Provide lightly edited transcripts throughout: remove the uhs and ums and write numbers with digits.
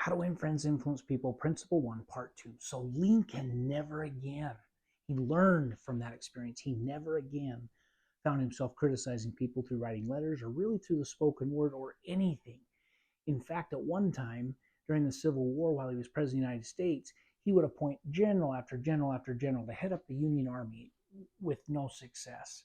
How to Win Friends, Influence People, Principle 1, Part 2. So Lincoln never again, he learned from that experience. He never again found himself criticizing people through writing letters or really through the spoken word or anything. In fact, at one time during the Civil War, while he was President of the United States, he would appoint general after general after general to head up the Union Army with no success.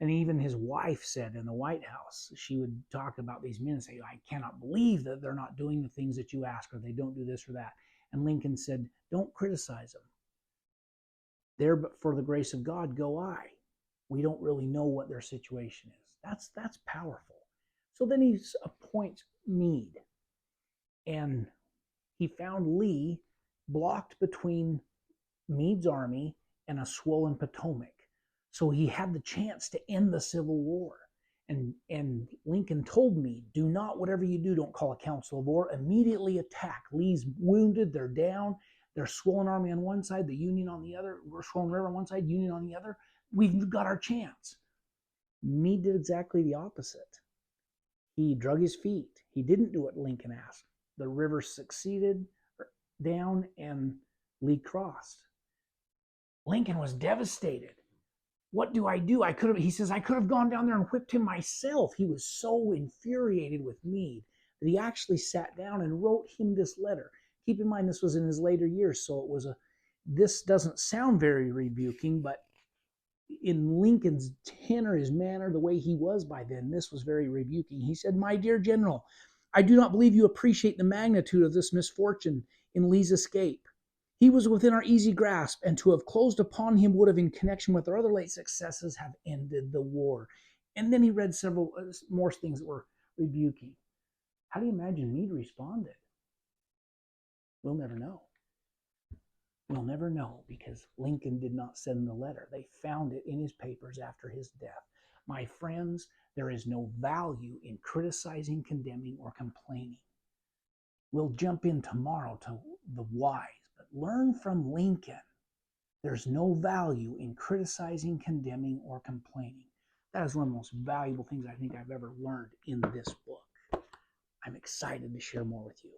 And even his wife said in the White House, she would talk about these men and say, I cannot believe that they're not doing the things that you ask, or they don't do this or that. And Lincoln said, don't criticize them. There, but for the grace of God, go I. We don't really know what their situation is. That's powerful. So then he appoints Meade. And he found Lee blocked between Meade's army and a swollen Potomac. So he had the chance to end the Civil War. And Lincoln told me, do not, whatever you do, don't call a council of war. Immediately attack. Lee's wounded. They're down. There's swollen army on one side, the Union on the other. We're swollen river on one side, Union on the other. We've got our chance. Meade did exactly the opposite. He drug his feet. He didn't do what Lincoln asked. The river succeeded down and Lee crossed. Lincoln was devastated. What do? He says, I could have gone down there and whipped him myself. He was so infuriated with Meade that he actually sat down and wrote him this letter. Keep in mind, this was in his later years, so this doesn't sound very rebuking, but in Lincoln's tenor, his manner, the way he was by then, this was very rebuking. He said, my dear General, I do not believe you appreciate the magnitude of this misfortune in Lee's escape. He was within our easy grasp, and to have closed upon him would have, in connection with our other late successes, have ended the war. And then he read several more things that were rebuking. How do you imagine Meade responded? We'll never know. We'll never know, because Lincoln did not send the letter. They found it in his papers after his death. My friends, there is no value in criticizing, condemning, or complaining. We'll jump in tomorrow to the whys, but learn from Lincoln. There's no value in criticizing, condemning, or complaining. That is one of the most valuable things I think I've ever learned in this book. I'm excited to share more with you.